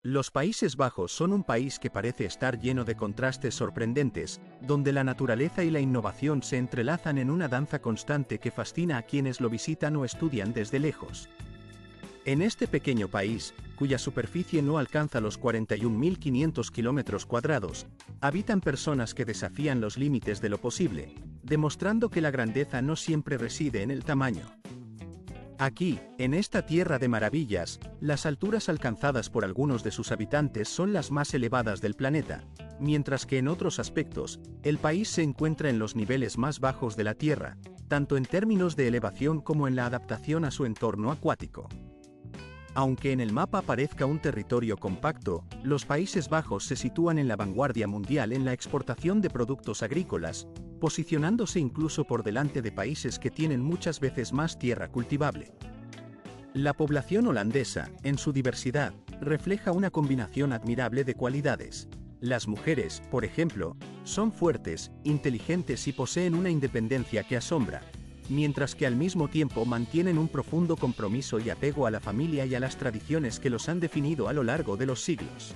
Los Países Bajos son un país que parece estar lleno de contrastes sorprendentes, donde la naturaleza y la innovación se entrelazan en una danza constante que fascina a quienes lo visitan o estudian desde lejos. En este pequeño país, cuya superficie no alcanza los 41.500 kilómetros cuadrados, habitan personas que desafían los límites de lo posible, demostrando que la grandeza no siempre reside en el tamaño. Aquí, en esta tierra de maravillas, las alturas alcanzadas por algunos de sus habitantes son las más elevadas del planeta, mientras que en otros aspectos, el país se encuentra en los niveles más bajos de la Tierra, tanto en términos de elevación como en la adaptación a su entorno acuático. Aunque en el mapa parezca un territorio compacto, los Países Bajos se sitúan en la vanguardia mundial en la exportación de productos agrícolas, posicionándose incluso por delante de países que tienen muchas veces más tierra cultivable. La población holandesa, en su diversidad, refleja una combinación admirable de cualidades. Las mujeres, por ejemplo, son fuertes, inteligentes y poseen una independencia que asombra, mientras que al mismo tiempo mantienen un profundo compromiso y apego a la familia y a las tradiciones que los han definido a lo largo de los siglos.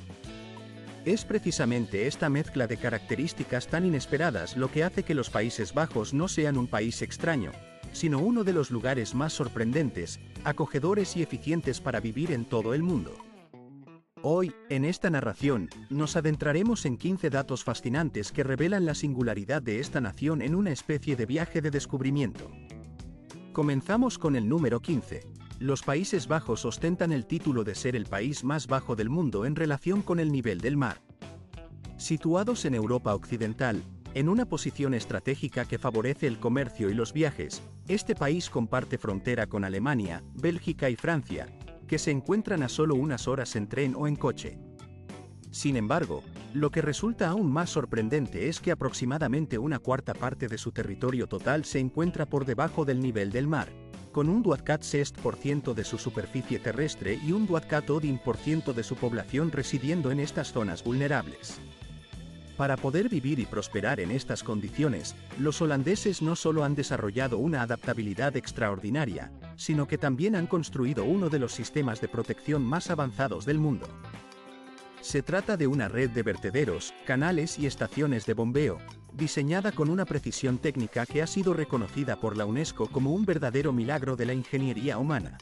Es precisamente esta mezcla de características tan inesperadas lo que hace que los Países Bajos no sean un país extraño, sino uno de los lugares más sorprendentes, acogedores y eficientes para vivir en todo el mundo. Hoy, en esta narración, nos adentraremos en 15 datos fascinantes que revelan la singularidad de esta nación en una especie de viaje de descubrimiento. Comenzamos con el número 15. Los Países Bajos ostentan el título de ser el país más bajo del mundo en relación con el nivel del mar. Situados en Europa Occidental, en una posición estratégica que favorece el comercio y los viajes, este país comparte frontera con Alemania, Bélgica y Francia, que se encuentran a solo unas horas en tren o en coche. Sin embargo, lo que resulta aún más sorprendente es que aproximadamente una cuarta parte de su territorio total se encuentra por debajo del nivel del mar, con un 27% de su superficie terrestre y un 11% de su población residiendo en estas zonas vulnerables. Para poder vivir y prosperar en estas condiciones, los holandeses no solo han desarrollado una adaptabilidad extraordinaria, sino que también han construido uno de los sistemas de protección más avanzados del mundo. Se trata de una red de vertederos, canales y estaciones de bombeo, diseñada con una precisión técnica que ha sido reconocida por la UNESCO como un verdadero milagro de la ingeniería humana.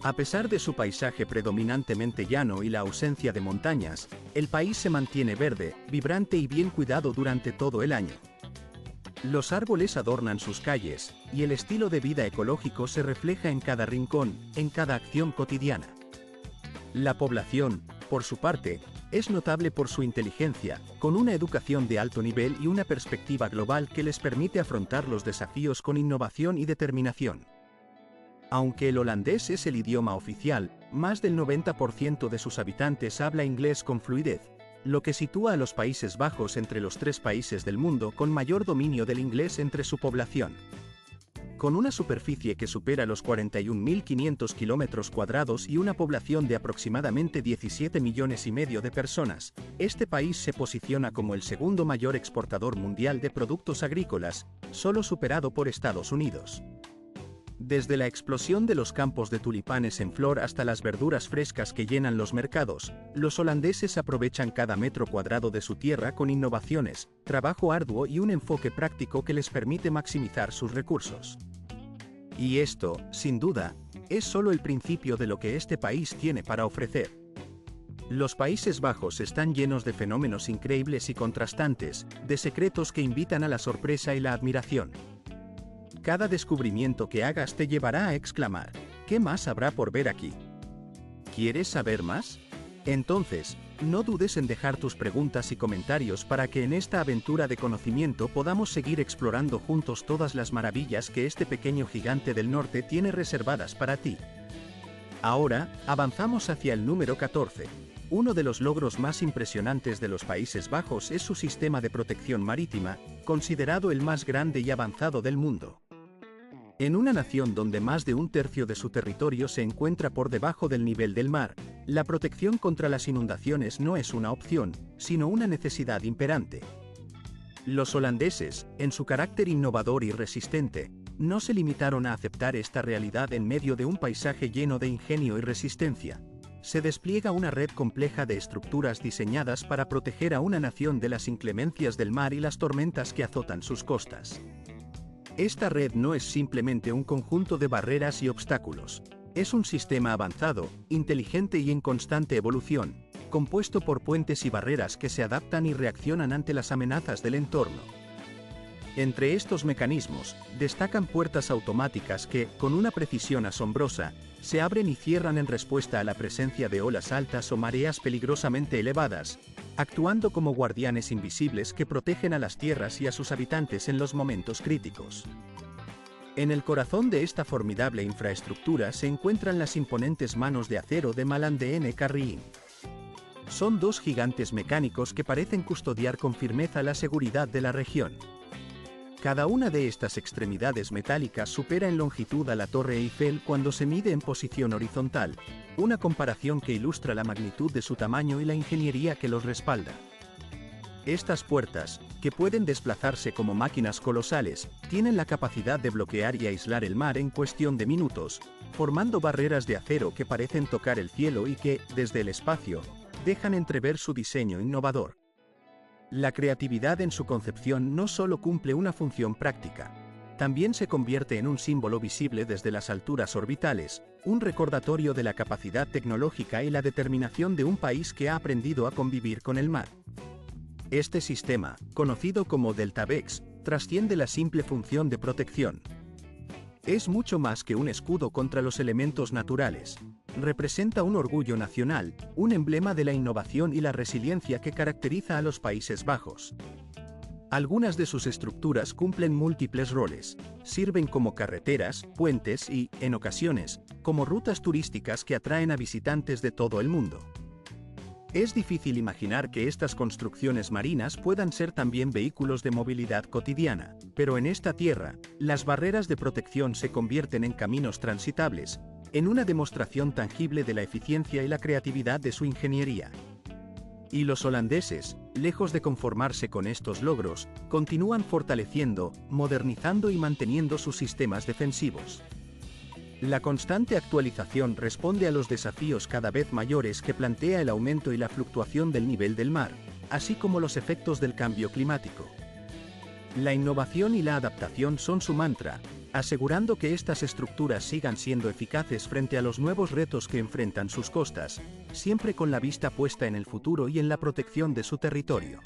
A pesar de su paisaje predominantemente llano y la ausencia de montañas, el país se mantiene verde, vibrante y bien cuidado durante todo el año. Los árboles adornan sus calles, y el estilo de vida ecológico se refleja en cada rincón, en cada acción cotidiana. La población, por su parte, es notable por su inteligencia, con una educación de alto nivel y una perspectiva global que les permite afrontar los desafíos con innovación y determinación. Aunque el holandés es el idioma oficial, más del 90% de sus habitantes habla inglés con fluidez, lo que sitúa a los Países Bajos entre los 3 países del mundo con mayor dominio del inglés entre su población. Con una superficie que supera los 41.500 kilómetros cuadrados y una población de aproximadamente 17 millones y medio de personas, este país se posiciona como el segundo mayor exportador mundial de productos agrícolas, solo superado por Estados Unidos. Desde la explosión de los campos de tulipanes en flor hasta las verduras frescas que llenan los mercados, los holandeses aprovechan cada metro cuadrado de su tierra con innovaciones, trabajo arduo y un enfoque práctico que les permite maximizar sus recursos. Y esto, sin duda, es solo el principio de lo que este país tiene para ofrecer. Los Países Bajos están llenos de fenómenos increíbles y contrastantes, de secretos que invitan a la sorpresa y la admiración. Cada descubrimiento que hagas te llevará a exclamar, ¿qué más habrá por ver aquí? ¿Quieres saber más? Entonces, no dudes en dejar tus preguntas y comentarios para que en esta aventura de conocimiento podamos seguir explorando juntos todas las maravillas que este pequeño gigante del norte tiene reservadas para ti. Ahora, avanzamos hacia el número 14. Uno de los logros más impresionantes de los Países Bajos es su sistema de protección marítima, considerado el más grande y avanzado del mundo. En una nación donde más de un tercio de su territorio se encuentra por debajo del nivel del mar, la protección contra las inundaciones no es una opción, sino una necesidad imperante. Los holandeses, en su carácter innovador y resistente, no se limitaron a aceptar esta realidad en medio de un paisaje lleno de ingenio y resistencia. se despliega una red compleja de estructuras diseñadas para proteger a una nación de las inclemencias del mar y las tormentas que azotan sus costas. Esta red no es simplemente un conjunto de barreras y obstáculos, es un sistema avanzado, inteligente y en constante evolución, compuesto por puentes y barreras que se adaptan y reaccionan ante las amenazas del entorno. Entre estos mecanismos, destacan puertas automáticas que, con una precisión asombrosa, se abren y cierran en respuesta a la presencia de olas altas o mareas peligrosamente elevadas, actuando como guardianes invisibles que protegen a las tierras y a sus habitantes en los momentos críticos. En el corazón de esta formidable infraestructura se encuentran las imponentes manos de acero de Malan-DN Carrying. Son dos gigantes mecánicos que parecen custodiar con firmeza la seguridad de la región. Cada una de estas extremidades metálicas supera en longitud a la Torre Eiffel cuando se mide en posición horizontal, una comparación que ilustra la magnitud de su tamaño y la ingeniería que los respalda. Estas puertas, que pueden desplazarse como máquinas colosales, tienen la capacidad de bloquear y aislar el mar en cuestión de minutos, formando barreras de acero que parecen tocar el cielo y que, desde el espacio, dejan entrever su diseño innovador. La creatividad en su concepción no solo cumple una función práctica, también se convierte en un símbolo visible desde las alturas orbitales, un recordatorio de la capacidad tecnológica y la determinación de un país que ha aprendido a convivir con el mar. Este sistema, conocido como DeltaVex, trasciende la simple función de protección. Es mucho más que un escudo contra los elementos naturales. Representa un orgullo nacional, un emblema de la innovación y la resiliencia que caracteriza a los Países Bajos. Algunas de sus estructuras cumplen múltiples roles, sirven como carreteras, puentes y, en ocasiones, como rutas turísticas que atraen a visitantes de todo el mundo. Es difícil imaginar que estas construcciones marinas puedan ser también vehículos de movilidad cotidiana, pero en esta tierra, las barreras de protección se convierten en caminos transitables, en una demostración tangible de la eficiencia y la creatividad de su ingeniería. Y los holandeses, lejos de conformarse con estos logros, continúan fortaleciendo, modernizando y manteniendo sus sistemas defensivos. La constante actualización responde a los desafíos cada vez mayores que plantea el aumento y la fluctuación del nivel del mar, así como los efectos del cambio climático. La innovación y la adaptación son su mantra, asegurando que estas estructuras sigan siendo eficaces frente a los nuevos retos que enfrentan sus costas, siempre con la vista puesta en el futuro y en la protección de su territorio.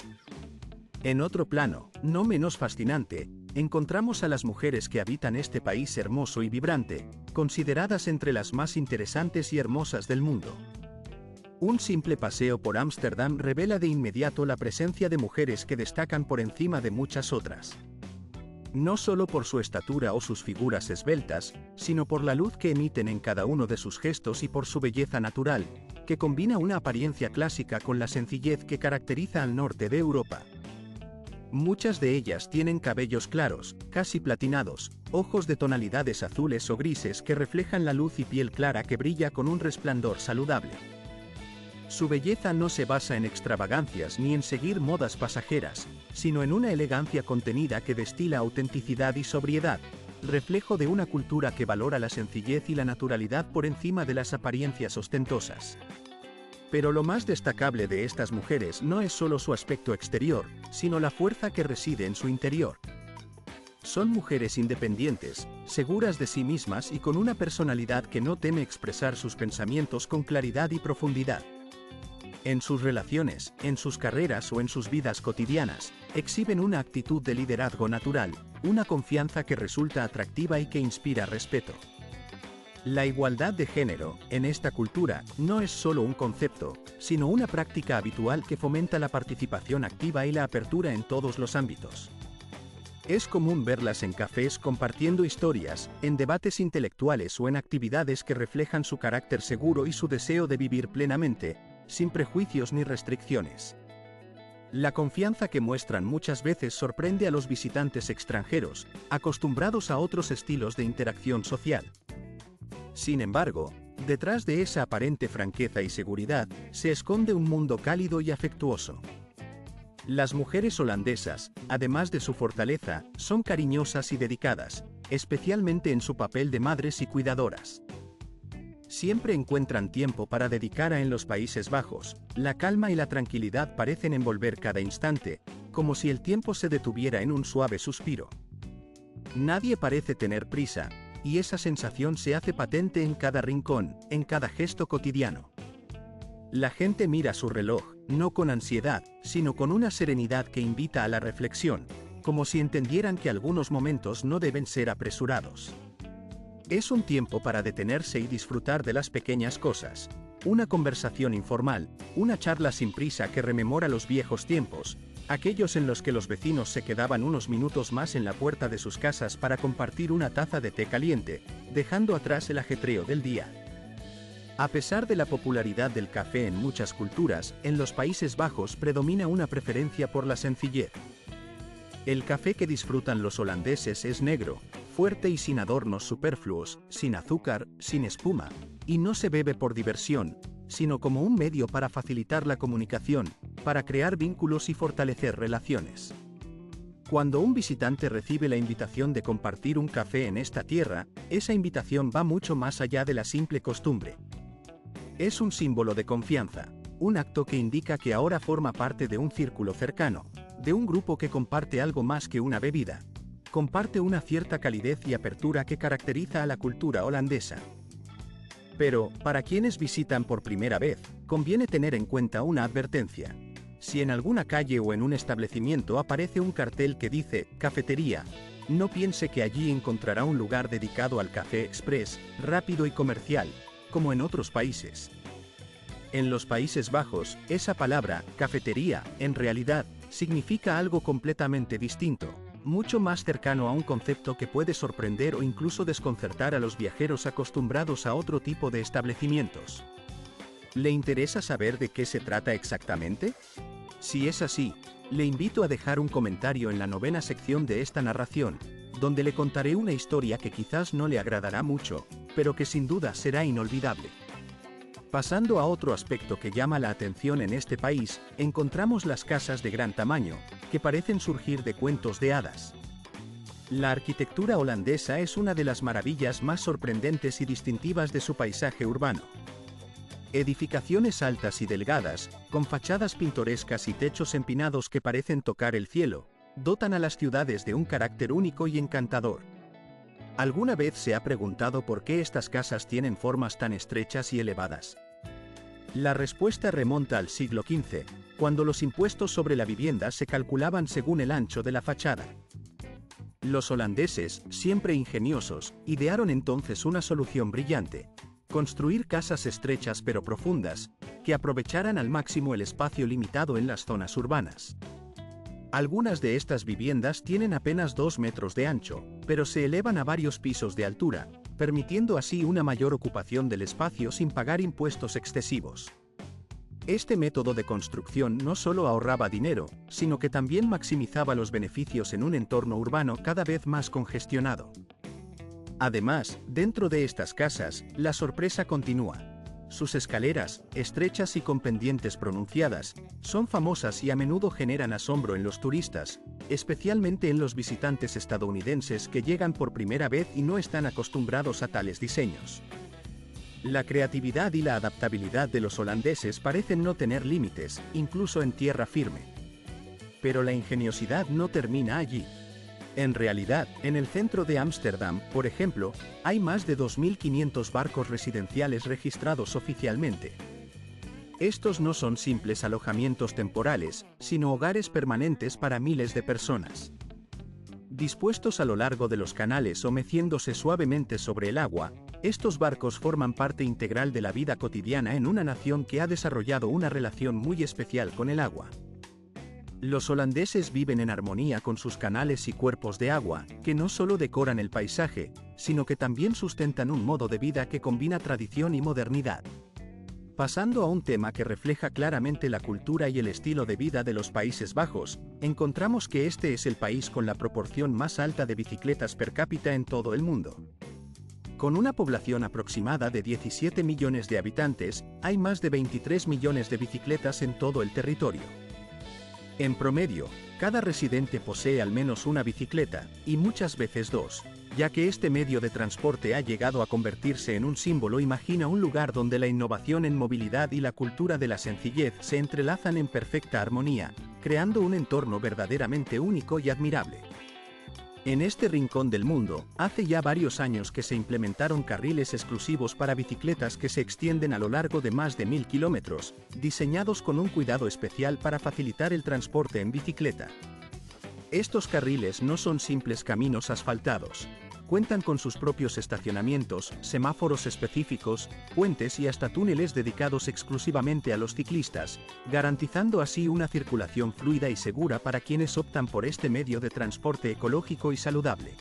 En otro plano, no menos fascinante, encontramos a las mujeres que habitan este país hermoso y vibrante, consideradas entre las más interesantes y hermosas del mundo. Un simple paseo por Ámsterdam revela de inmediato la presencia de mujeres que destacan por encima de muchas otras. No solo por su estatura o sus figuras esbeltas, sino por la luz que emiten en cada uno de sus gestos y por su belleza natural, que combina una apariencia clásica con la sencillez que caracteriza al norte de Europa. Muchas de ellas tienen cabellos claros, casi platinados, ojos de tonalidades azules o grises que reflejan la luz y piel clara que brilla con un resplandor saludable. Su belleza no se basa en extravagancias ni en seguir modas pasajeras, sino en una elegancia contenida que destila autenticidad y sobriedad, reflejo de una cultura que valora la sencillez y la naturalidad por encima de las apariencias ostentosas. Pero lo más destacable de estas mujeres no es solo su aspecto exterior, sino la fuerza que reside en su interior. Son mujeres independientes, seguras de sí mismas y con una personalidad que no teme expresar sus pensamientos con claridad y profundidad. En sus relaciones, en sus carreras o en sus vidas cotidianas, exhiben una actitud de liderazgo natural, una confianza que resulta atractiva y que inspira respeto. La igualdad de género, en esta cultura, no es solo un concepto, sino una práctica habitual que fomenta la participación activa y la apertura en todos los ámbitos. Es común verlas en cafés compartiendo historias, en debates intelectuales o en actividades que reflejan su carácter seguro y su deseo de vivir plenamente, sin prejuicios ni restricciones. La confianza que muestran muchas veces sorprende a los visitantes extranjeros, acostumbrados a otros estilos de interacción social. Sin embargo, detrás de esa aparente franqueza y seguridad, se esconde un mundo cálido y afectuoso. Las mujeres holandesas, además de su fortaleza, son cariñosas y dedicadas, especialmente en su papel de madres y cuidadoras. Siempre encuentran tiempo para dedicar a en los Países Bajos. La calma y la tranquilidad parecen envolver cada instante, como si el tiempo se detuviera en un suave suspiro. Nadie parece tener prisa, y esa sensación se hace patente en cada rincón, en cada gesto cotidiano. La gente mira su reloj, no con ansiedad, sino con una serenidad que invita a la reflexión, como si entendieran que algunos momentos no deben ser apresurados. Es un tiempo para detenerse y disfrutar de las pequeñas cosas. Una conversación informal, una charla sin prisa que rememora los viejos tiempos, aquellos en los que los vecinos se quedaban unos minutos más en la puerta de sus casas para compartir una taza de té caliente, dejando atrás el ajetreo del día. A pesar de la popularidad del café en muchas culturas, en los Países Bajos predomina una preferencia por la sencillez. El café que disfrutan los holandeses es negro, fuerte y sin adornos superfluos, sin azúcar, sin espuma, y no se bebe por diversión, sino como un medio para facilitar la comunicación, para crear vínculos y fortalecer relaciones. Cuando un visitante recibe la invitación de compartir un café en esta tierra, esa invitación va mucho más allá de la simple costumbre. Es un símbolo de confianza, un acto que indica que ahora forma parte de un círculo cercano, de un grupo que comparte algo más que una bebida. Comparte una cierta calidez y apertura que caracteriza a la cultura holandesa. Pero, para quienes visitan por primera vez, conviene tener en cuenta una advertencia. Si en alguna calle o en un establecimiento aparece un cartel que dice «Cafetería», no piense que allí encontrará un lugar dedicado al café express, rápido y comercial, como en otros países. En los Países Bajos, esa palabra, cafetería, en realidad, significa algo completamente distinto, mucho más cercano a un concepto que puede sorprender o incluso desconcertar a los viajeros acostumbrados a otro tipo de establecimientos. ¿Le interesa saber de qué se trata exactamente? Si es así, le invito a dejar un comentario en la 9ª sección de esta narración, donde le contaré una historia que quizás no le agradará mucho, pero que sin duda será inolvidable. Pasando a otro aspecto que llama la atención en este país, encontramos las casas de gran tamaño, que parecen surgir de cuentos de hadas. La arquitectura holandesa es una de las maravillas más sorprendentes y distintivas de su paisaje urbano. Edificaciones altas y delgadas, con fachadas pintorescas y techos empinados que parecen tocar el cielo, dotan a las ciudades de un carácter único y encantador. ¿Alguna vez se ha preguntado por qué estas casas tienen formas tan estrechas y elevadas? La respuesta remonta al siglo XV, cuando los impuestos sobre la vivienda se calculaban según el ancho de la fachada. Los holandeses, siempre ingeniosos, idearon entonces una solución brillante: construir casas estrechas pero profundas, que aprovecharan al máximo el espacio limitado en las zonas urbanas. Algunas de estas viviendas tienen apenas 2 metros de ancho, pero se elevan a varios pisos de altura, permitiendo así una mayor ocupación del espacio sin pagar impuestos excesivos. Este método de construcción no solo ahorraba dinero, sino que también maximizaba los beneficios en un entorno urbano cada vez más congestionado. Además, dentro de estas casas, la sorpresa continúa. Sus escaleras, estrechas y con pendientes pronunciadas, son famosas y a menudo generan asombro en los turistas, especialmente en los visitantes estadounidenses que llegan por primera vez y no están acostumbrados a tales diseños. La creatividad y la adaptabilidad de los holandeses parecen no tener límites, incluso en tierra firme. Pero la ingeniosidad no termina allí. En realidad, en el centro de Ámsterdam, por ejemplo, hay más de 2.500 barcos residenciales registrados oficialmente. Estos no son simples alojamientos temporales, sino hogares permanentes para miles de personas. Dispuestos a lo largo de los canales o meciéndose suavemente sobre el agua, estos barcos forman parte integral de la vida cotidiana en una nación que ha desarrollado una relación muy especial con el agua. Los holandeses viven en armonía con sus canales y cuerpos de agua, que no solo decoran el paisaje, sino que también sustentan un modo de vida que combina tradición y modernidad. Pasando a un tema que refleja claramente la cultura y el estilo de vida de los Países Bajos, encontramos que este es el país con la proporción más alta de bicicletas per cápita en todo el mundo. Con una población aproximada de 17 millones de habitantes, hay más de 23 millones de bicicletas en todo el territorio. En promedio, cada residente posee al menos una bicicleta, y muchas veces dos, ya que este medio de transporte ha llegado a convertirse en un símbolo. Imagina un lugar donde la innovación en movilidad y la cultura de la sencillez se entrelazan en perfecta armonía, creando un entorno verdaderamente único y admirable. En este rincón del mundo, hace ya varios años que se implementaron carriles exclusivos para bicicletas que se extienden a lo largo de más de 1000 kilómetros, diseñados con un cuidado especial para facilitar el transporte en bicicleta. Estos carriles no son simples caminos asfaltados. Cuentan con sus propios estacionamientos, semáforos específicos, puentes y hasta túneles dedicados exclusivamente a los ciclistas, garantizando así una circulación fluida y segura para quienes optan por este medio de transporte ecológico y saludable.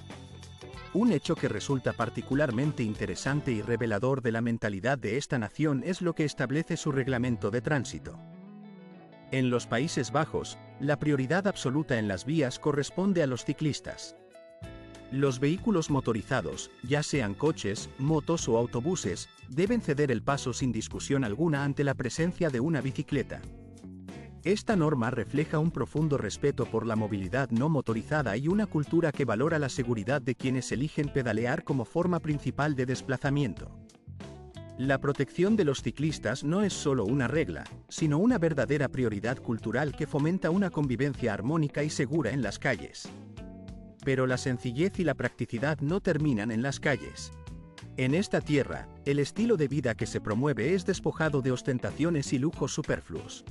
Un hecho que resulta particularmente interesante y revelador de la mentalidad de esta nación es lo que establece su reglamento de tránsito. En los Países Bajos, la prioridad absoluta en las vías corresponde a los ciclistas. Los vehículos motorizados, ya sean coches, motos o autobuses, deben ceder el paso sin discusión alguna ante la presencia de una bicicleta. Esta norma refleja un profundo respeto por la movilidad no motorizada y una cultura que valora la seguridad de quienes eligen pedalear como forma principal de desplazamiento. La protección de los ciclistas no es solo una regla, sino una verdadera prioridad cultural que fomenta una convivencia armónica y segura en las calles. Pero la sencillez y la practicidad no terminan en las calles. En esta tierra, el estilo de vida que se promueve es despojado de ostentaciones y lujos superfluos.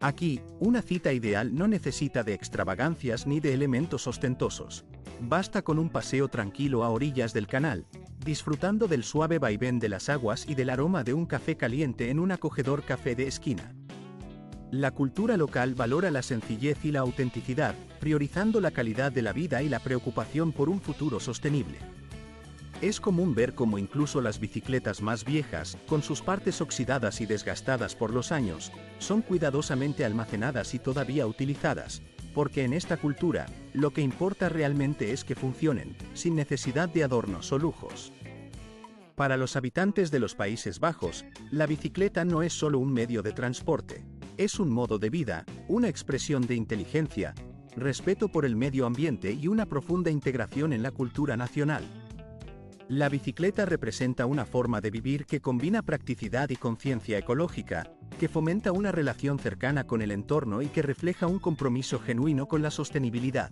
Aquí, una cita ideal no necesita de extravagancias ni de elementos ostentosos. Basta con un paseo tranquilo a orillas del canal, disfrutando del suave vaivén de las aguas y del aroma de un café caliente en un acogedor café de esquina. La cultura local valora la sencillez y la autenticidad, priorizando la calidad de la vida y la preocupación por un futuro sostenible. Es común ver cómo incluso las bicicletas más viejas, con sus partes oxidadas y desgastadas por los años, son cuidadosamente almacenadas y todavía utilizadas, porque en esta cultura, lo que importa realmente es que funcionen, sin necesidad de adornos o lujos. Para los habitantes de los Países Bajos, la bicicleta no es solo un medio de transporte. Es un modo de vida, una expresión de inteligencia, respeto por el medio ambiente y una profunda integración en la cultura nacional. La bicicleta representa una forma de vivir que combina practicidad y conciencia ecológica, que fomenta una relación cercana con el entorno y que refleja un compromiso genuino con la sostenibilidad.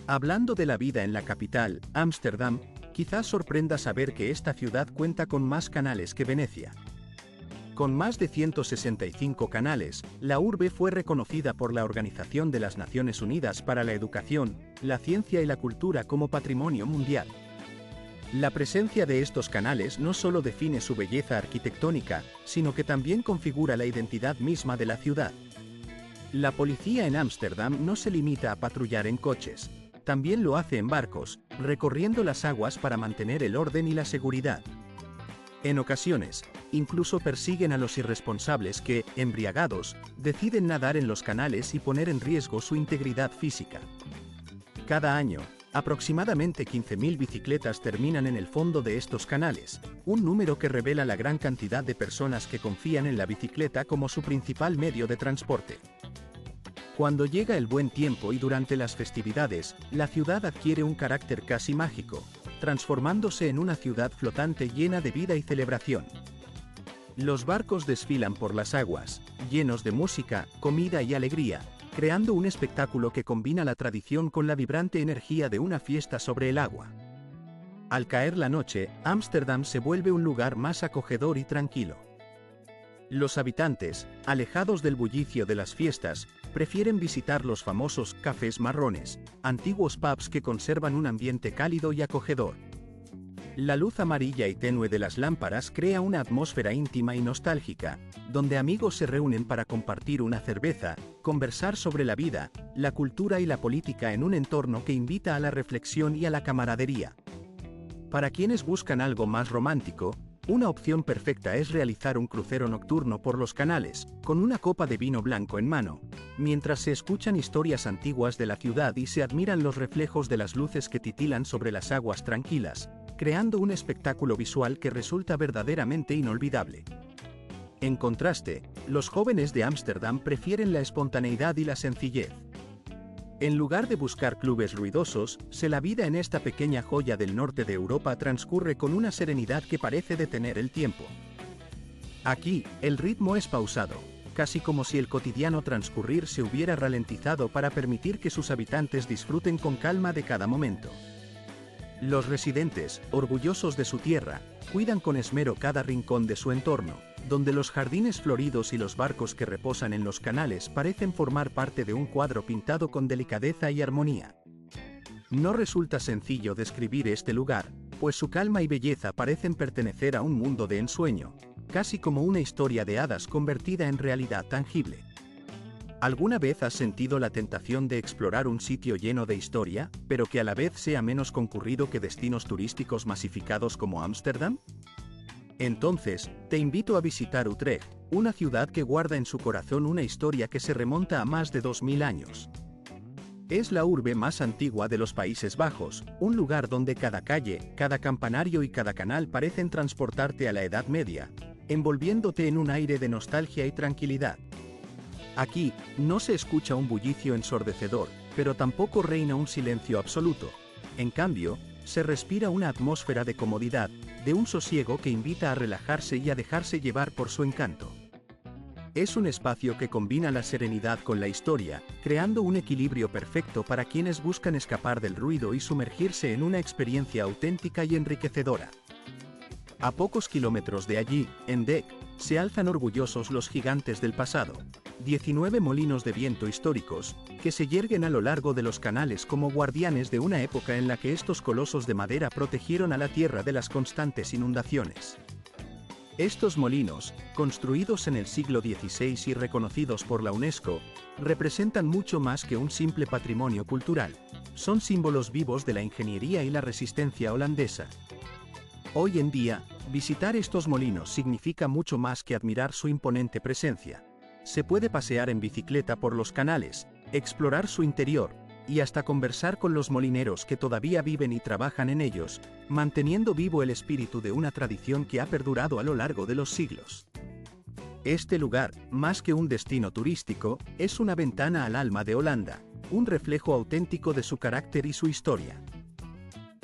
Hablando de la vida en la capital, Ámsterdam, quizás sorprenda saber que esta ciudad cuenta con más canales que Venecia. Con más de 165 canales, la urbe fue reconocida por la Organización de las Naciones Unidas para la Educación, la Ciencia y la Cultura como Patrimonio Mundial. La presencia de estos canales no solo define su belleza arquitectónica, sino que también configura la identidad misma de la ciudad. La policía en Ámsterdam no se limita a patrullar en coches, también lo hace en barcos, recorriendo las aguas para mantener el orden y la seguridad. En ocasiones, incluso persiguen a los irresponsables que, embriagados, deciden nadar en los canales y poner en riesgo su integridad física. Cada año, aproximadamente 15.000 bicicletas terminan en el fondo de estos canales, un número que revela la gran cantidad de personas que confían en la bicicleta como su principal medio de transporte. Cuando llega el buen tiempo y durante las festividades, la ciudad adquiere un carácter casi mágico, transformándose en una ciudad flotante llena de vida y celebración. Los barcos desfilan por las aguas, llenos de música, comida y alegría, creando un espectáculo que combina la tradición con la vibrante energía de una fiesta sobre el agua. Al caer la noche, Ámsterdam se vuelve un lugar más acogedor y tranquilo. Los habitantes, alejados del bullicio de las fiestas, prefieren visitar los famosos cafés marrones, antiguos pubs que conservan un ambiente cálido y acogedor. La luz amarilla y tenue de las lámparas crea una atmósfera íntima y nostálgica, donde amigos se reúnen para compartir una cerveza, conversar sobre la vida, la cultura y la política en un entorno que invita a la reflexión y a la camaradería. Para quienes buscan algo más romántico, una opción perfecta es realizar un crucero nocturno por los canales, con una copa de vino blanco en mano, mientras se escuchan historias antiguas de la ciudad y se admiran los reflejos de las luces que titilan sobre las aguas tranquilas, creando un espectáculo visual que resulta verdaderamente inolvidable. En contraste, los jóvenes de Ámsterdam prefieren la espontaneidad y la sencillez. En lugar de buscar clubes ruidosos, la vida en esta pequeña joya del norte de Europa transcurre con una serenidad que parece detener el tiempo. Aquí, el ritmo es pausado, casi como si el cotidiano transcurrir se hubiera ralentizado para permitir que sus habitantes disfruten con calma de cada momento. Los residentes, orgullosos de su tierra, cuidan con esmero cada rincón de su entorno, donde los jardines floridos y los barcos que reposan en los canales parecen formar parte de un cuadro pintado con delicadeza y armonía. No resulta sencillo describir este lugar, pues su calma y belleza parecen pertenecer a un mundo de ensueño, casi como una historia de hadas convertida en realidad tangible. ¿Alguna vez has sentido la tentación de explorar un sitio lleno de historia, pero que a la vez sea menos concurrido que destinos turísticos masificados como Ámsterdam? Entonces, te invito a visitar Utrecht, una ciudad que guarda en su corazón una historia que se remonta a más de 2000 años. Es la urbe más antigua de los Países Bajos, un lugar donde cada calle, cada campanario y cada canal parecen transportarte a la Edad Media, envolviéndote en un aire de nostalgia y tranquilidad. Aquí, no se escucha un bullicio ensordecedor, pero tampoco reina un silencio absoluto. En cambio, se respira una atmósfera de comodidad, de un sosiego que invita a relajarse y a dejarse llevar por su encanto. Es un espacio que combina la serenidad con la historia, creando un equilibrio perfecto para quienes buscan escapar del ruido y sumergirse en una experiencia auténtica y enriquecedora. A pocos kilómetros de allí, en Dek, se alzan orgullosos los gigantes del pasado, 19 molinos de viento históricos, que se yerguen a lo largo de los canales como guardianes de una época en la que estos colosos de madera protegieron a la tierra de las constantes inundaciones. Estos molinos, construidos en el siglo XVI y reconocidos por la UNESCO, representan mucho más que un simple patrimonio cultural. Son símbolos vivos de la ingeniería y la resistencia holandesa. Hoy en día, visitar estos molinos significa mucho más que admirar su imponente presencia. Se puede pasear en bicicleta por los canales, explorar su interior, y hasta conversar con los molineros que todavía viven y trabajan en ellos, manteniendo vivo el espíritu de una tradición que ha perdurado a lo largo de los siglos. Este lugar, más que un destino turístico, es una ventana al alma de Holanda, un reflejo auténtico de su carácter y su historia.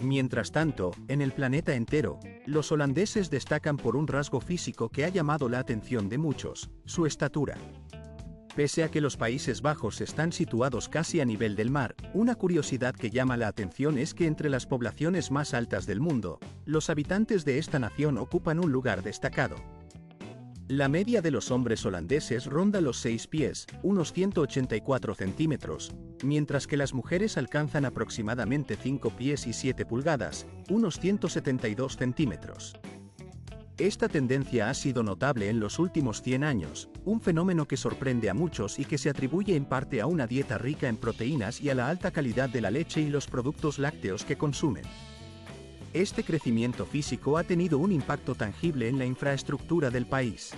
Mientras tanto, en el planeta entero, los holandeses destacan por un rasgo físico que ha llamado la atención de muchos: su estatura. Pese a que los Países Bajos están situados casi a nivel del mar, una curiosidad que llama la atención es que entre las poblaciones más altas del mundo, los habitantes de esta nación ocupan un lugar destacado. La media de los hombres holandeses ronda los 6 pies, unos 184 centímetros, mientras que las mujeres alcanzan aproximadamente 5 pies y 7 pulgadas, unos 172 centímetros. Esta tendencia ha sido notable en los últimos 100 años, un fenómeno que sorprende a muchos y que se atribuye en parte a una dieta rica en proteínas y a la alta calidad de la leche y los productos lácteos que consumen. Este crecimiento físico ha tenido un impacto tangible en la infraestructura del país.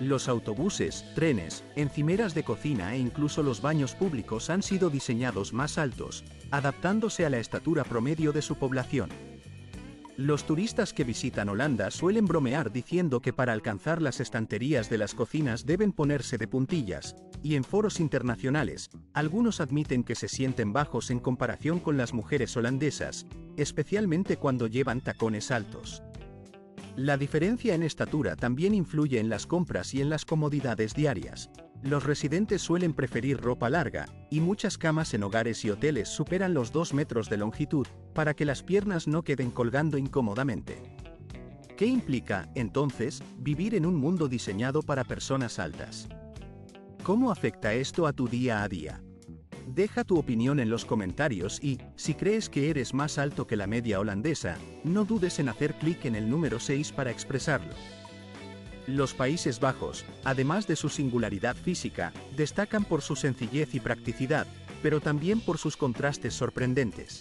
Los autobuses, trenes, encimeras de cocina e incluso los baños públicos han sido diseñados más altos, adaptándose a la estatura promedio de su población. Los turistas que visitan Holanda suelen bromear diciendo que para alcanzar las estanterías de las cocinas deben ponerse de puntillas, y en foros internacionales, algunos admiten que se sienten bajos en comparación con las mujeres holandesas, especialmente cuando llevan tacones altos. La diferencia en estatura también influye en las compras y en las comodidades diarias. Los residentes suelen preferir ropa larga, y muchas camas en hogares y hoteles superan los 2 metros de longitud, para que las piernas no queden colgando incómodamente. ¿Qué implica, entonces, vivir en un mundo diseñado para personas altas? ¿Cómo afecta esto a tu día a día? Deja tu opinión en los comentarios y, si crees que eres más alto que la media holandesa, no dudes en hacer clic en el número 6 para expresarlo. Los Países Bajos, además de su singularidad física, destacan por su sencillez y practicidad, pero también por sus contrastes sorprendentes.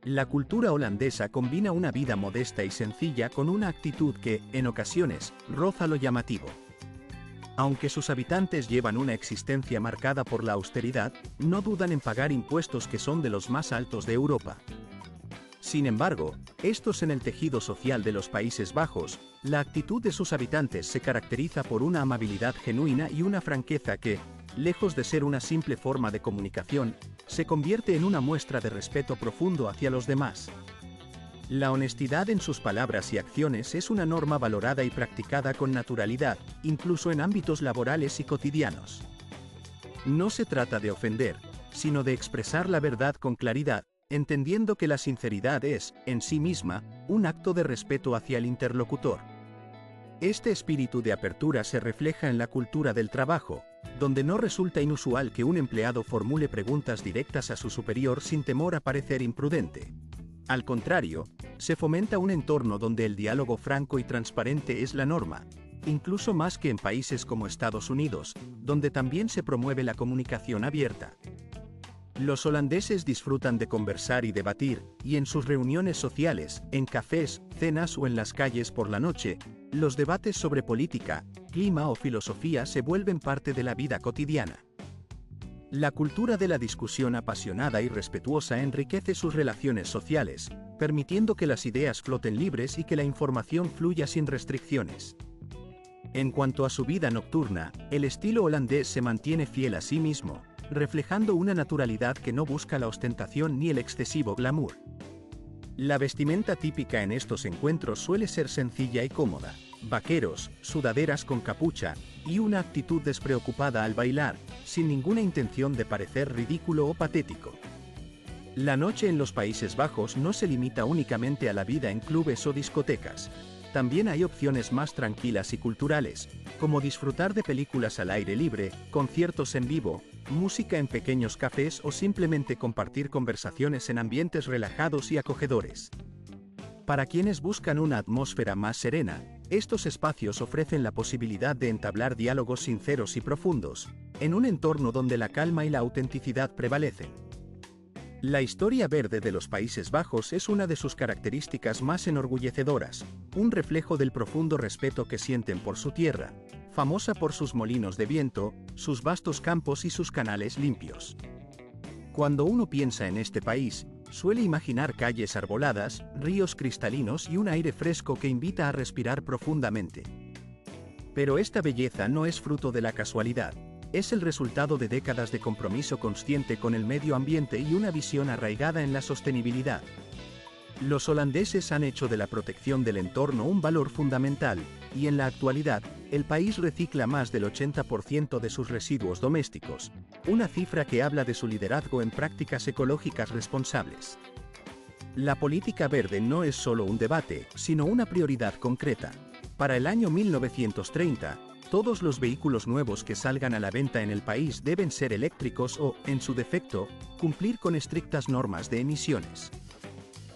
La cultura holandesa combina una vida modesta y sencilla con una actitud que, en ocasiones, roza lo llamativo. Aunque sus habitantes llevan una existencia marcada por la austeridad, no dudan en pagar impuestos que son de los más altos de Europa. Sin embargo, estos en el tejido social de los Países Bajos, la actitud de sus habitantes se caracteriza por una amabilidad genuina y una franqueza que, lejos de ser una simple forma de comunicación, se convierte en una muestra de respeto profundo hacia los demás. La honestidad en sus palabras y acciones es una norma valorada y practicada con naturalidad, incluso en ámbitos laborales y cotidianos. No se trata de ofender, sino de expresar la verdad con claridad, entendiendo que la sinceridad es, en sí misma, un acto de respeto hacia el interlocutor. Este espíritu de apertura se refleja en la cultura del trabajo, donde no resulta inusual que un empleado formule preguntas directas a su superior sin temor a parecer imprudente. Al contrario, se fomenta un entorno donde el diálogo franco y transparente es la norma, incluso más que en países como Estados Unidos, donde también se promueve la comunicación abierta. Los holandeses disfrutan de conversar y debatir, y en sus reuniones sociales, en cafés, cenas o en las calles por la noche, los debates sobre política, clima o filosofía se vuelven parte de la vida cotidiana. La cultura de la discusión apasionada y respetuosa enriquece sus relaciones sociales, permitiendo que las ideas floten libres y que la información fluya sin restricciones. En cuanto a su vida nocturna, el estilo holandés se mantiene fiel a sí mismo, reflejando una naturalidad que no busca la ostentación ni el excesivo glamour. La vestimenta típica en estos encuentros suele ser sencilla y cómoda: vaqueros, sudaderas con capucha, y una actitud despreocupada al bailar, sin ninguna intención de parecer ridículo o patético. La noche en los Países Bajos no se limita únicamente a la vida en clubes o discotecas. También hay opciones más tranquilas y culturales, como disfrutar de películas al aire libre, conciertos en vivo, música en pequeños cafés o simplemente compartir conversaciones en ambientes relajados y acogedores. Para quienes buscan una atmósfera más serena, estos espacios ofrecen la posibilidad de entablar diálogos sinceros y profundos, en un entorno donde la calma y la autenticidad prevalecen. La historia verde de los Países Bajos es una de sus características más enorgullecedoras, un reflejo del profundo respeto que sienten por su tierra, famosa por sus molinos de viento, sus vastos campos y sus canales limpios. Cuando uno piensa en este país, suele imaginar calles arboladas, ríos cristalinos y un aire fresco que invita a respirar profundamente. Pero esta belleza no es fruto de la casualidad. Es el resultado de décadas de compromiso consciente con el medio ambiente y una visión arraigada en la sostenibilidad. Los holandeses han hecho de la protección del entorno un valor fundamental, y en la actualidad, el país recicla más del 80% de sus residuos domésticos, una cifra que habla de su liderazgo en prácticas ecológicas responsables. La política verde no es solo un debate, sino una prioridad concreta. Para el año 1930, todos los vehículos nuevos que salgan a la venta en el país deben ser eléctricos o, en su defecto, cumplir con estrictas normas de emisiones.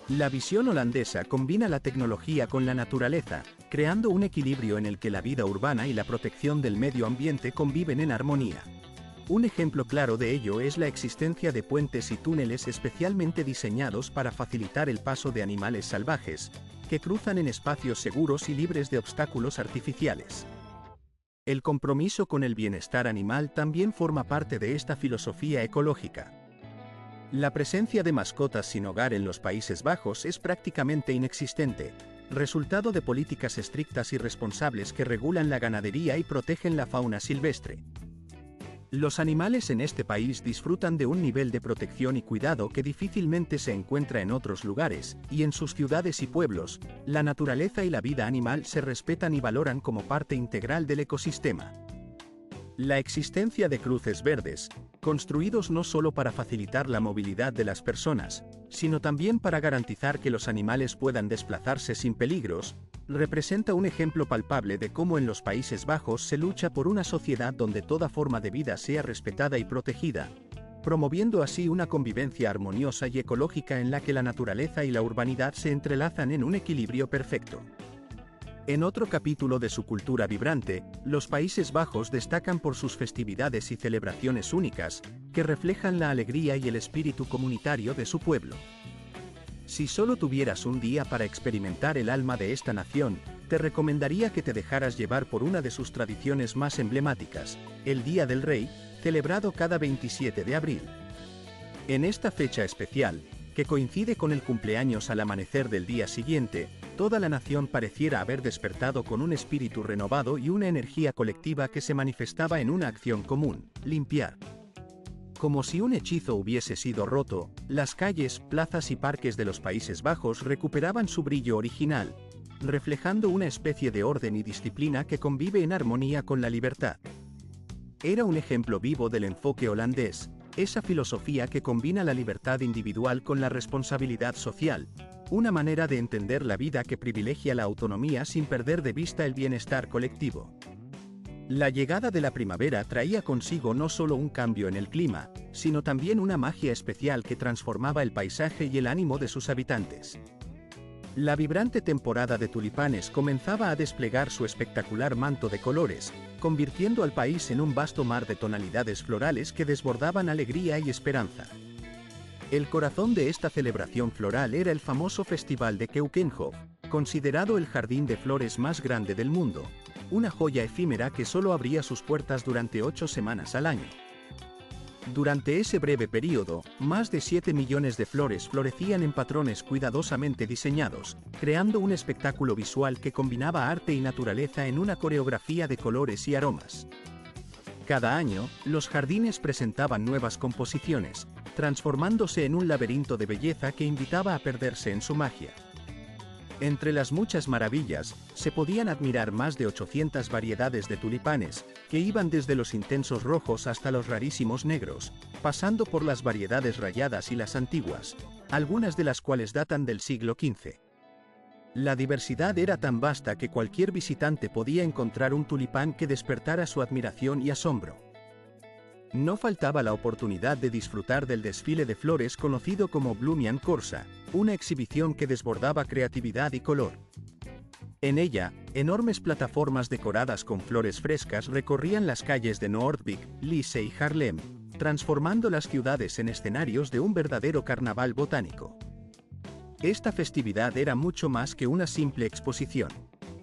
La visión holandesa combina la tecnología con la naturaleza, creando un equilibrio en el que la vida urbana y la protección del medio ambiente conviven en armonía. Un ejemplo claro de ello es la existencia de puentes y túneles especialmente diseñados para facilitar el paso de animales salvajes, que cruzan en espacios seguros y libres de obstáculos artificiales. El compromiso con el bienestar animal también forma parte de esta filosofía ecológica. La presencia de mascotas sin hogar en los Países Bajos es prácticamente inexistente, resultado de políticas estrictas y responsables que regulan la ganadería y protegen la fauna silvestre. Los animales en este país disfrutan de un nivel de protección y cuidado que difícilmente se encuentra en otros lugares, y en sus ciudades y pueblos, la naturaleza y la vida animal se respetan y valoran como parte integral del ecosistema. La existencia de cruces verdes, construidos no solo para facilitar la movilidad de las personas, sino también para garantizar que los animales puedan desplazarse sin peligros, representa un ejemplo palpable de cómo en los Países Bajos se lucha por una sociedad donde toda forma de vida sea respetada y protegida, promoviendo así una convivencia armoniosa y ecológica en la que la naturaleza y la urbanidad se entrelazan en un equilibrio perfecto. En otro capítulo de su cultura vibrante, los Países Bajos destacan por sus festividades y celebraciones únicas, que reflejan la alegría y el espíritu comunitario de su pueblo. Si solo tuvieras un día para experimentar el alma de esta nación, te recomendaría que te dejaras llevar por una de sus tradiciones más emblemáticas, el Día del Rey, celebrado cada 27 de abril. En esta fecha especial, que coincide con el cumpleaños al amanecer del día siguiente, toda la nación pareciera haber despertado con un espíritu renovado y una energía colectiva que se manifestaba en una acción común: limpiar. Como si un hechizo hubiese sido roto, las calles, plazas y parques de los Países Bajos recuperaban su brillo original, reflejando una especie de orden y disciplina que convive en armonía con la libertad. Era un ejemplo vivo del enfoque holandés, esa filosofía que combina la libertad individual con la responsabilidad social, una manera de entender la vida que privilegia la autonomía sin perder de vista el bienestar colectivo. La llegada de la primavera traía consigo no solo un cambio en el clima, sino también una magia especial que transformaba el paisaje y el ánimo de sus habitantes. La vibrante temporada de tulipanes comenzaba a desplegar su espectacular manto de colores, convirtiendo al país en un vasto mar de tonalidades florales que desbordaban alegría y esperanza. El corazón de esta celebración floral era el famoso Festival de Keukenhof, considerado el jardín de flores más grande del mundo, una joya efímera que solo abría sus puertas durante 8 semanas al año. Durante ese breve período, más de 7 millones de flores florecían en patrones cuidadosamente diseñados, creando un espectáculo visual que combinaba arte y naturaleza en una coreografía de colores y aromas. Cada año, los jardines presentaban nuevas composiciones, transformándose en un laberinto de belleza que invitaba a perderse en su magia. Entre las muchas maravillas, se podían admirar más de 800 variedades de tulipanes, que iban desde los intensos rojos hasta los rarísimos negros, pasando por las variedades rayadas y las antiguas, algunas de las cuales datan del siglo XV. La diversidad era tan vasta que cualquier visitante podía encontrar un tulipán que despertara su admiración y asombro. No faltaba la oportunidad de disfrutar del desfile de flores conocido como Bloemian Corsa, una exhibición que desbordaba creatividad y color. En ella, enormes plataformas decoradas con flores frescas recorrían las calles de Noordwijk, Lisse y Haarlem, transformando las ciudades en escenarios de un verdadero carnaval botánico. Esta festividad era mucho más que una simple exposición.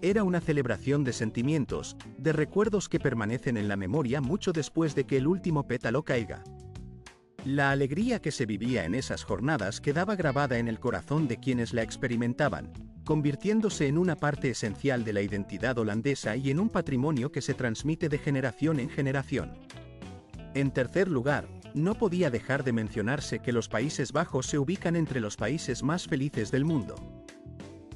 Era una celebración de sentimientos, de recuerdos que permanecen en la memoria mucho después de que el último pétalo caiga. La alegría que se vivía en esas jornadas quedaba grabada en el corazón de quienes la experimentaban, convirtiéndose en una parte esencial de la identidad holandesa y en un patrimonio que se transmite de generación en generación. En tercer lugar, no podía dejar de mencionarse que los Países Bajos se ubican entre los países más felices del mundo.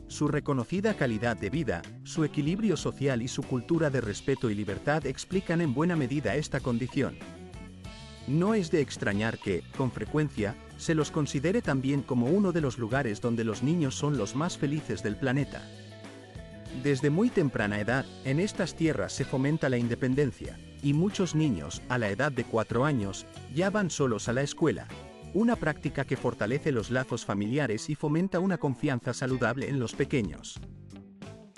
Su reconocida calidad de vida, su equilibrio social y su cultura de respeto y libertad explican en buena medida esta condición. No es de extrañar que, con frecuencia, se los considere también como uno de los lugares donde los niños son los más felices del planeta. Desde muy temprana edad, en estas tierras se fomenta la independencia, y muchos niños, a la edad de 4 años, ya van solos a la escuela. Una práctica que fortalece los lazos familiares y fomenta una confianza saludable en los pequeños.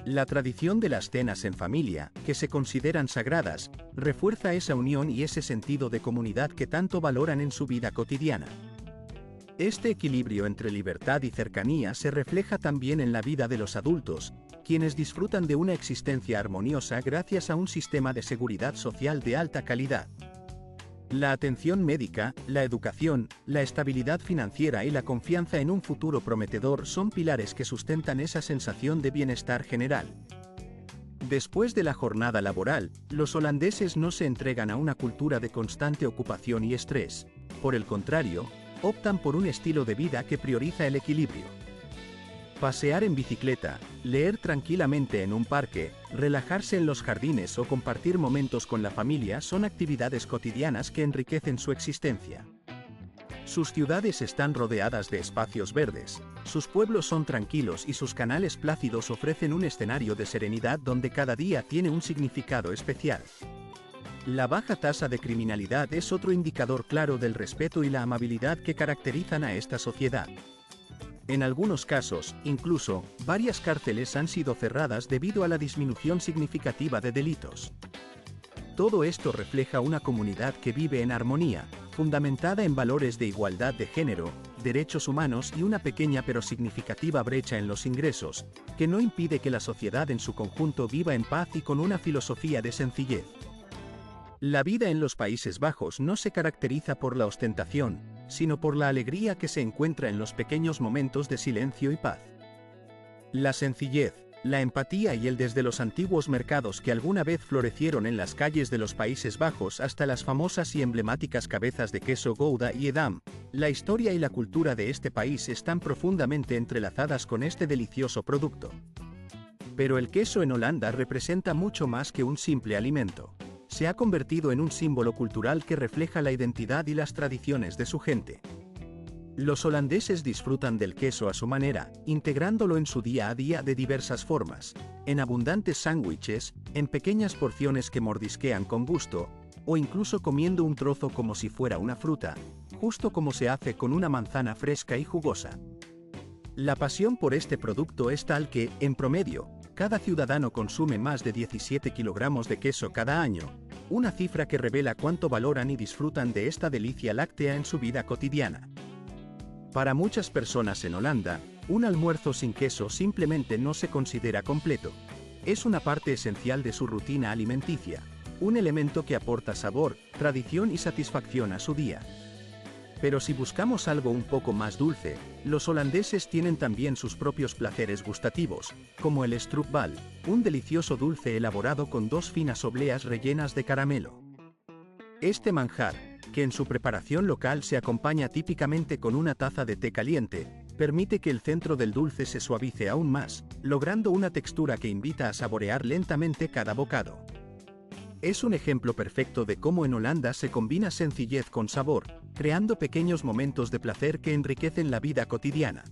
La tradición de las cenas en familia, que se consideran sagradas, refuerza esa unión y ese sentido de comunidad que tanto valoran en su vida cotidiana. Este equilibrio entre libertad y cercanía se refleja también en la vida de los adultos, quienes disfrutan de una existencia armoniosa gracias a un sistema de seguridad social de alta calidad. La atención médica, la educación, la estabilidad financiera y la confianza en un futuro prometedor son pilares que sustentan esa sensación de bienestar general. Después de la jornada laboral, los holandeses no se entregan a una cultura de constante ocupación y estrés. Por el contrario, optan por un estilo de vida que prioriza el equilibrio. Pasear en bicicleta, leer tranquilamente en un parque, relajarse en los jardines o compartir momentos con la familia son actividades cotidianas que enriquecen su existencia. Sus ciudades están rodeadas de espacios verdes, sus pueblos son tranquilos y sus canales plácidos ofrecen un escenario de serenidad donde cada día tiene un significado especial. La baja tasa de criminalidad es otro indicador claro del respeto y la amabilidad que caracterizan a esta sociedad. En algunos casos, incluso, varias cárceles han sido cerradas debido a la disminución significativa de delitos. Todo esto refleja una comunidad que vive en armonía, fundamentada en valores de igualdad de género, derechos humanos y una pequeña pero significativa brecha en los ingresos, que no impide que la sociedad en su conjunto viva en paz y con una filosofía de sencillez. La vida en los Países Bajos no se caracteriza por la ostentación, sino por la alegría que se encuentra en los pequeños momentos de silencio y paz. La sencillez, la empatía y el desde los antiguos mercados que alguna vez florecieron en las calles de los Países Bajos hasta las famosas y emblemáticas cabezas de queso Gouda y Edam, la historia y la cultura de este país están profundamente entrelazadas con este delicioso producto. Pero el queso en Holanda representa mucho más que un simple alimento. Se ha convertido en un símbolo cultural que refleja la identidad y las tradiciones de su gente. Los holandeses disfrutan del queso a su manera, integrándolo en su día a día de diversas formas, en abundantes sándwiches, en pequeñas porciones que mordisquean con gusto, o incluso comiendo un trozo como si fuera una fruta, justo como se hace con una manzana fresca y jugosa. La pasión por este producto es tal que, en promedio, cada ciudadano consume más de 17 kilogramos de queso cada año, una cifra que revela cuánto valoran y disfrutan de esta delicia láctea en su vida cotidiana. Para muchas personas en Holanda, un almuerzo sin queso simplemente no se considera completo. Es una parte esencial de su rutina alimenticia, un elemento que aporta sabor, tradición y satisfacción a su día. Pero si buscamos algo un poco más dulce, los holandeses tienen también sus propios placeres gustativos, como el stroopwafel, un delicioso dulce elaborado con dos finas obleas rellenas de caramelo. Este manjar, que en su preparación local se acompaña típicamente con una taza de té caliente, permite que el centro del dulce se suavice aún más, logrando una textura que invita a saborear lentamente cada bocado. Es un ejemplo perfecto de cómo en Holanda se combina sencillez con sabor, creando pequeños momentos de placer que enriquecen la vida cotidiana.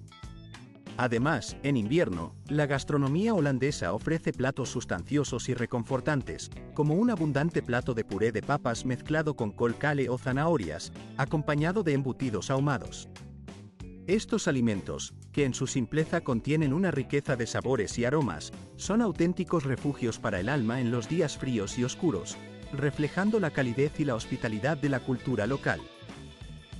Además, en invierno, la gastronomía holandesa ofrece platos sustanciosos y reconfortantes, como un abundante plato de puré de papas mezclado con col kale o zanahorias, acompañado de embutidos ahumados. Estos alimentos, que en su simpleza contienen una riqueza de sabores y aromas, son auténticos refugios para el alma en los días fríos y oscuros, reflejando la calidez y la hospitalidad de la cultura local.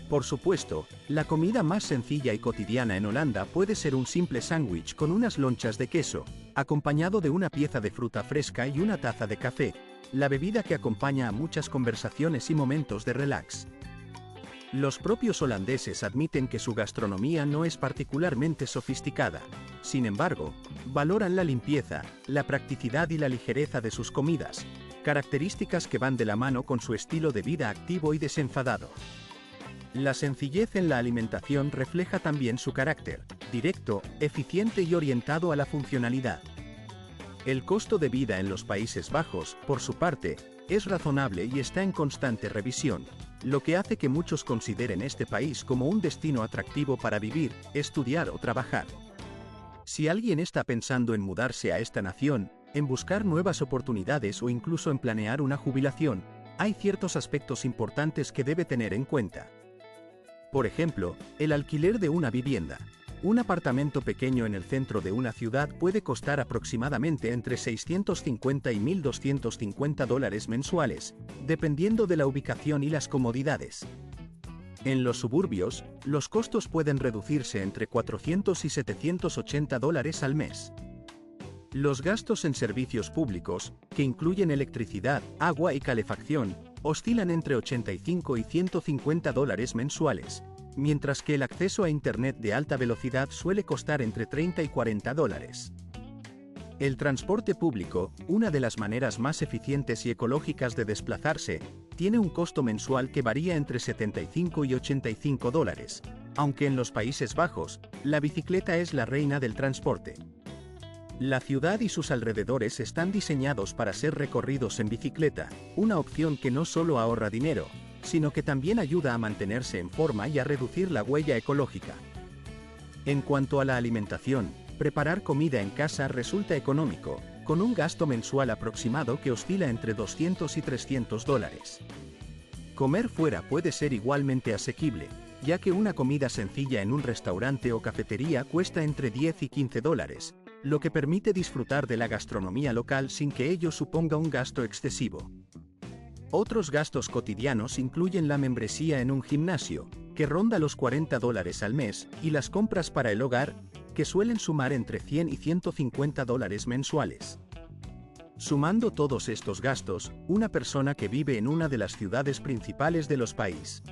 Por supuesto, la comida más sencilla y cotidiana en Holanda puede ser un simple sándwich con unas lonchas de queso, acompañado de una pieza de fruta fresca y una taza de café, la bebida que acompaña a muchas conversaciones y momentos de relax. Los propios holandeses admiten que su gastronomía no es particularmente sofisticada. Sin embargo, valoran la limpieza, la practicidad y la ligereza de sus comidas, características que van de la mano con su estilo de vida activo y desenfadado. La sencillez en la alimentación refleja también su carácter, directo, eficiente y orientado a la funcionalidad. El costo de vida en los Países Bajos, por su parte, es razonable y está en constante revisión, lo que hace que muchos consideren este país como un destino atractivo para vivir, estudiar o trabajar. Si alguien está pensando en mudarse a esta nación, en buscar nuevas oportunidades o incluso en planear una jubilación, hay ciertos aspectos importantes que debe tener en cuenta. Por ejemplo, el alquiler de una vivienda. Un apartamento pequeño en el centro de una ciudad puede costar aproximadamente entre 650 y $1.250 mensuales, dependiendo de la ubicación y las comodidades. En los suburbios, los costos pueden reducirse entre $400 y $780 al mes. Los gastos en servicios públicos, que incluyen electricidad, agua y calefacción, oscilan entre $85 y $150 mensuales, mientras que el acceso a Internet de alta velocidad suele costar entre $30 y $40. El transporte público, una de las maneras más eficientes y ecológicas de desplazarse, tiene un costo mensual que varía entre $75 y $85, aunque en los Países Bajos, la bicicleta es la reina del transporte. La ciudad y sus alrededores están diseñados para ser recorridos en bicicleta, una opción que no solo ahorra dinero, sino que también ayuda a mantenerse en forma y a reducir la huella ecológica. En cuanto a la alimentación, preparar comida en casa resulta económico, con un gasto mensual aproximado que oscila entre $200 y $300. Comer fuera puede ser igualmente asequible, ya que una comida sencilla en un restaurante o cafetería cuesta entre $10 y $15, lo que permite disfrutar de la gastronomía local sin que ello suponga un gasto excesivo. Otros gastos cotidianos incluyen la membresía en un gimnasio, que ronda los $40 al mes, y las compras para el hogar, que suelen sumar entre $100 y $150 mensuales. Sumando todos estos gastos, una persona que vive en una de las ciudades principales de los países